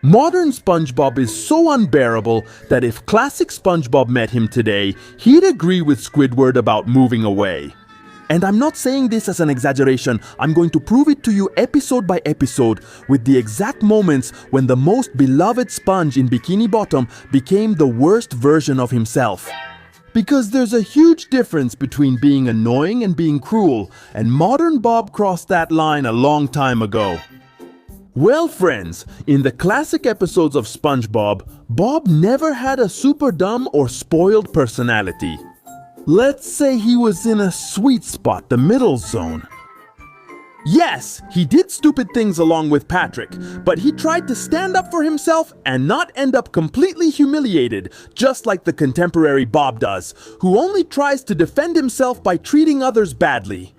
Modern SpongeBob is so unbearable that if classic SpongeBob met him today, he'd agree with Squidward about moving away. And I'm not saying this as an exaggeration, I'm going to prove it to you episode by episode with the exact moments when the most beloved Sponge in Bikini Bottom became the worst version of himself. Because there's a huge difference between being annoying and being cruel, and modern Bob crossed that line a long time ago. Well, friends, in the classic episodes of SpongeBob, Bob never had a super dumb or spoiled personality. Let's say he was in a sweet spot, the middle zone. Yes, he did stupid things along with Patrick, but he tried to stand up for himself and not end up completely humiliated, just like the contemporary Bob does, who only tries to defend himself by treating others badly.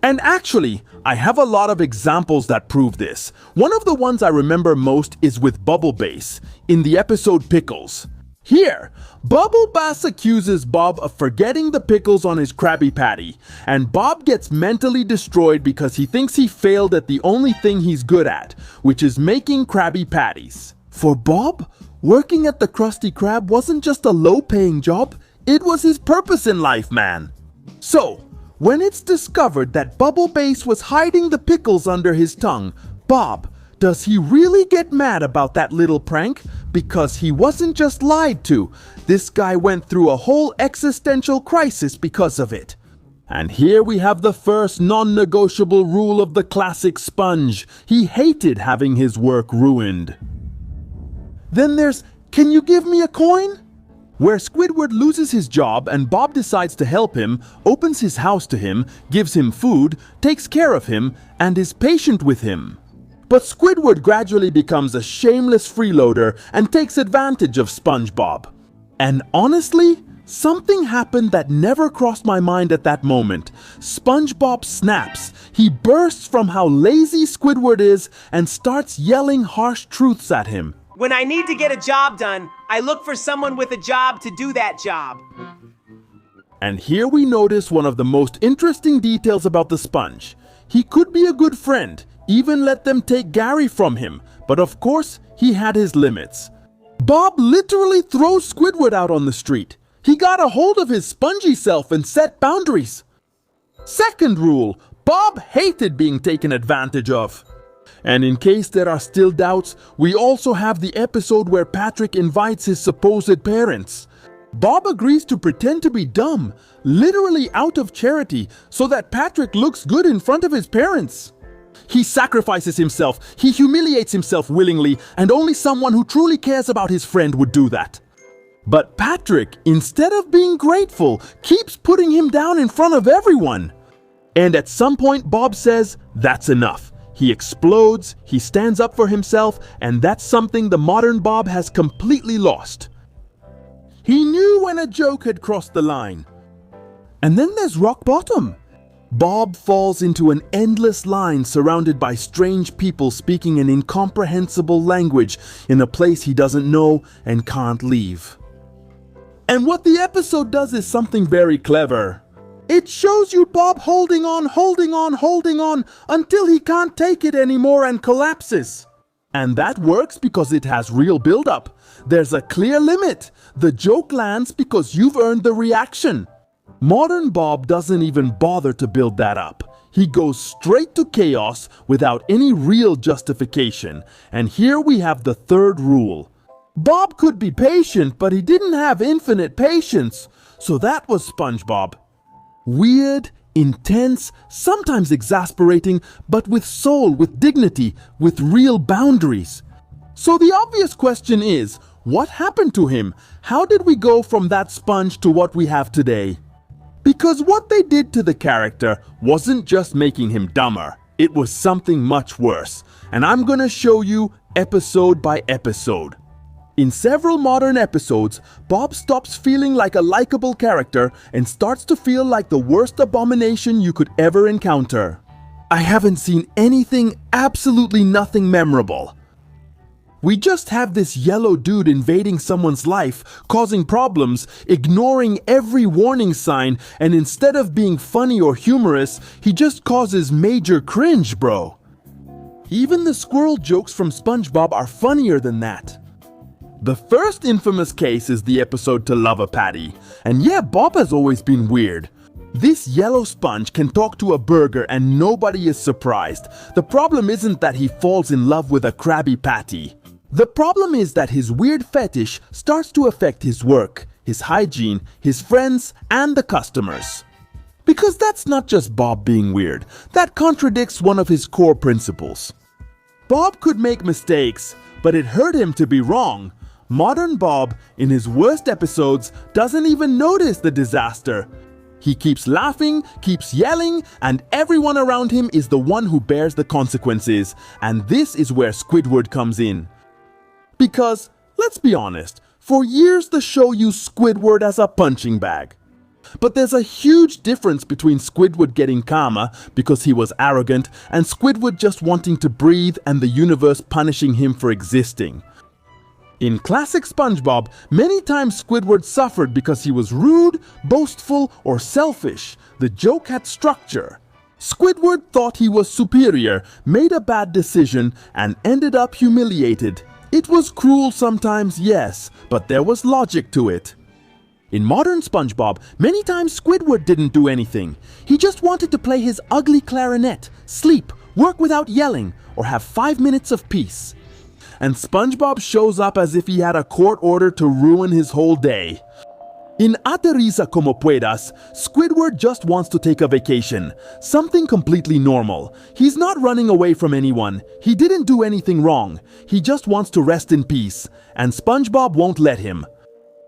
And actually, I have a lot of examples that prove this. One of the ones I remember most is with Bubble Bass, in the episode Pickles. Here, Bubble Bass accuses Bob of forgetting the pickles on his Krabby Patty, and Bob gets mentally destroyed because he thinks he failed at the only thing he's good at, which is making Krabby Patties. For Bob, working at the Krusty Krab wasn't just a low-paying job, it was his purpose in life, man. So, when it's discovered that Bubble Bass was hiding the pickles under his tongue, Bob, does he really get mad about that little prank? Because he wasn't just lied to. This guy went through a whole existential crisis because of it. And here we have the first non-negotiable rule of the classic Sponge. He hated having his work ruined. Then there's, "Can you give me a coin?" Where Squidward loses his job and Bob decides to help him, opens his house to him, gives him food, takes care of him, and is patient with him. But Squidward gradually becomes a shameless freeloader and takes advantage of SpongeBob. And honestly, something happened that never crossed my mind at that moment. SpongeBob snaps. He bursts from how lazy Squidward is and starts yelling harsh truths at him. When I need to get a job done, I look for someone with a job to do that job. And here we notice one of the most interesting details about the Sponge. He could be a good friend, even let them take Gary from him, but of course, he had his limits. Bob literally throws Squidward out on the street. He got a hold of his spongy self and set boundaries. Second rule, Bob hated being taken advantage of. And in case there are still doubts, we also have the episode where Patrick invites his supposed parents. Bob agrees to pretend to be dumb, literally out of charity, so that Patrick looks good in front of his parents. He sacrifices himself, he humiliates himself willingly, and only someone who truly cares about his friend would do that. But Patrick, instead of being grateful, keeps putting him down in front of everyone. And at some point, Bob says, "That's enough." He explodes, he stands up for himself, and that's something the modern Bob has completely lost. He knew when a joke had crossed the line. And then there's rock bottom. Bob falls into an endless line surrounded by strange people speaking an incomprehensible language in a place he doesn't know and can't leave. And what the episode does is something very clever. It shows you Bob holding on until he can't take it anymore and collapses. And that works because it has real build-up. There's a clear limit. The joke lands because you've earned the reaction. Modern Bob doesn't even bother to build that up. He goes straight to chaos without any real justification. And here we have the third rule. Bob could be patient, but he didn't have infinite patience. So that was SpongeBob. Weird, intense, sometimes exasperating, but with soul, with dignity, with real boundaries. So the obvious question is, what happened to him? How did we go from that Sponge to what we have today? Because what they did to the character wasn't just making him dumber. It was something much worse. And I'm gonna show you episode by episode. In several modern episodes, Bob stops feeling like a likable character and starts to feel like the worst abomination you could ever encounter. I haven't seen anything, absolutely nothing memorable. We just have this yellow dude invading someone's life, causing problems, ignoring every warning sign, and instead of being funny or humorous, he just causes major cringe, bro. Even the squirrel jokes from SpongeBob are funnier than that. The first infamous case is the episode To Love a Patty. And yeah, Bob has always been weird. This yellow sponge can talk to a burger and nobody is surprised. The problem isn't that he falls in love with a Krabby Patty. The problem is that his weird fetish starts to affect his work, his hygiene, his friends, and the customers. Because that's not just Bob being weird. That contradicts one of his core principles. Bob could make mistakes, but it hurt him to be wrong. Modern Bob, in his worst episodes, doesn't even notice the disaster. He keeps laughing, keeps yelling, and everyone around him is the one who bears the consequences. And this is where Squidward comes in. Because, let's be honest, for years the show used Squidward as a punching bag. But there's a huge difference between Squidward getting karma because he was arrogant and Squidward just wanting to breathe and the universe punishing him for existing. In classic SpongeBob, many times Squidward suffered because he was rude, boastful, or selfish. The joke had structure. Squidward thought he was superior, made a bad decision, and ended up humiliated. It was cruel sometimes, yes, but there was logic to it. In modern SpongeBob, many times Squidward didn't do anything. He just wanted to play his ugly clarinet, sleep, work without yelling, or have 5 minutes of peace. And SpongeBob shows up as if he had a court order to ruin his whole day. In Aterriza como puedas, Squidward just wants to take a vacation, something completely normal. He's not running away from anyone. He didn't do anything wrong. He just wants to rest in peace, and SpongeBob won't let him.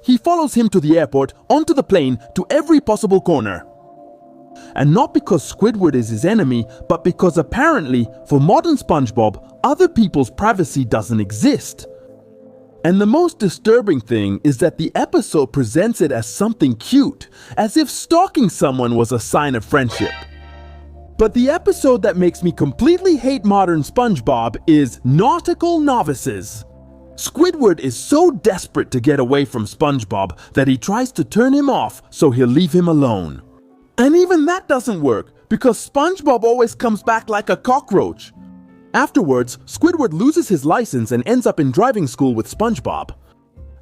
He follows him to the airport, onto the plane, to every possible corner. And not because Squidward is his enemy, but because apparently, for modern SpongeBob, other people's privacy doesn't exist. And the most disturbing thing is that the episode presents it as something cute, as if stalking someone was a sign of friendship. But the episode that makes me completely hate modern SpongeBob is Nautical Novices. Squidward is so desperate to get away from SpongeBob that he tries to turn him off so he'll leave him alone. And even that doesn't work, because SpongeBob always comes back like a cockroach. Afterwards, Squidward loses his license and ends up in driving school with SpongeBob.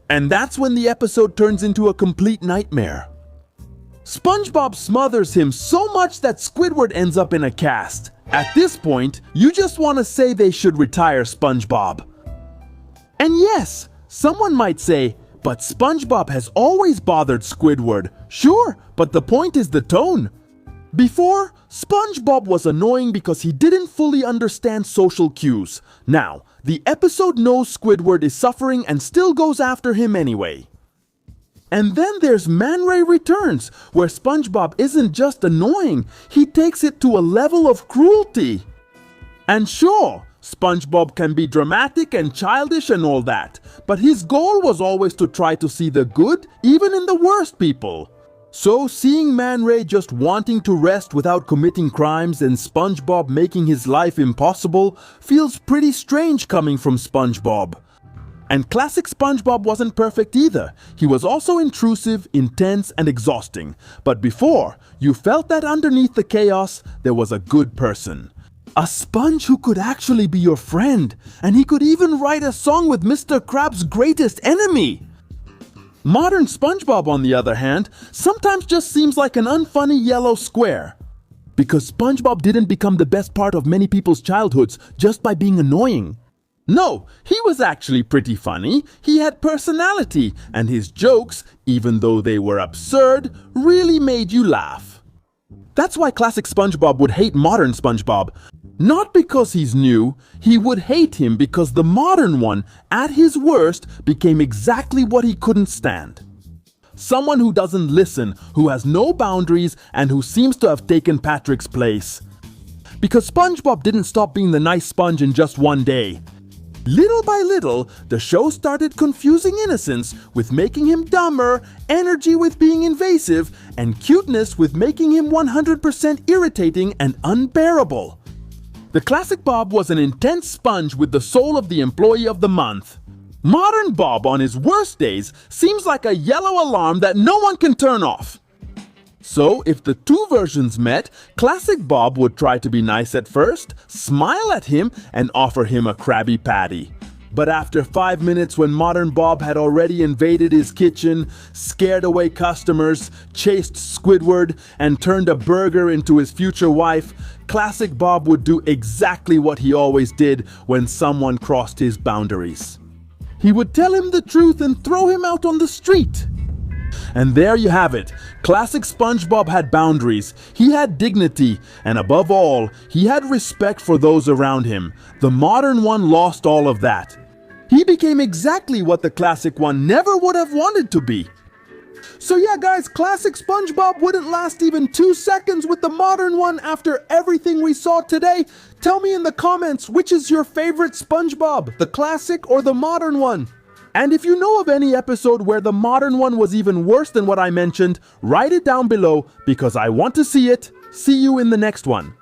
And that's when the episode turns into a complete nightmare. SpongeBob smothers him so much that Squidward ends up in a cast. At this point, you just want to say they should retire SpongeBob. And yes, someone might say, but SpongeBob has always bothered Squidward. Sure, but the point is the tone. Before, SpongeBob was annoying because he didn't fully understand social cues. Now, the episode knows Squidward is suffering and still goes after him anyway. And then there's Man Ray Returns, where SpongeBob isn't just annoying, he takes it to a level of cruelty. And sure, SpongeBob can be dramatic and childish and all that, but his goal was always to try to see the good even in the worst people. So seeing Man Ray just wanting to rest without committing crimes and SpongeBob making his life impossible feels pretty strange coming from SpongeBob. And classic SpongeBob wasn't perfect either. He was also intrusive, intense, and exhausting. But before, you felt that underneath the chaos, there was a good person. A sponge who could actually be your friend, and he could even write a song with Mr. Krabs' greatest enemy. Modern SpongeBob, on the other hand, sometimes just seems like an unfunny yellow square. Because SpongeBob didn't become the best part of many people's childhoods just by being annoying. No, he was actually pretty funny, he had personality, and his jokes, even though they were absurd, really made you laugh. That's why classic SpongeBob would hate modern SpongeBob. Not because he's new, he would hate him because the modern one, at his worst, became exactly what he couldn't stand. Someone who doesn't listen, who has no boundaries, and who seems to have taken Patrick's place. Because SpongeBob didn't stop being the nice sponge in just one day. Little by little, the show started confusing innocence with making him dumber, energy with being invasive, and cuteness with making him 100% irritating and unbearable. The classic Bob was an intense sponge with the soul of the employee of the month. Modern Bob on his worst days seems like a yellow alarm that no one can turn off. So, if the two versions met, classic Bob would try to be nice at first, smile at him, and offer him a Krabby Patty. But after 5 minutes, when modern Bob had already invaded his kitchen, scared away customers, chased Squidward, and turned a burger into his future wife, classic Bob would do exactly what he always did when someone crossed his boundaries. He would tell him the truth and throw him out on the street. And there you have it. Classic SpongeBob had boundaries, he had dignity, and above all, he had respect for those around him. The modern one lost all of that. He became exactly what the classic one never would have wanted to be. So yeah guys, classic SpongeBob wouldn't last even 2 seconds with the modern one after everything we saw today. Tell me in the comments, which is your favorite SpongeBob, the classic or the modern one? And if you know of any episode where the modern one was even worse than what I mentioned, write it down below because I want to see it. See you in the next one.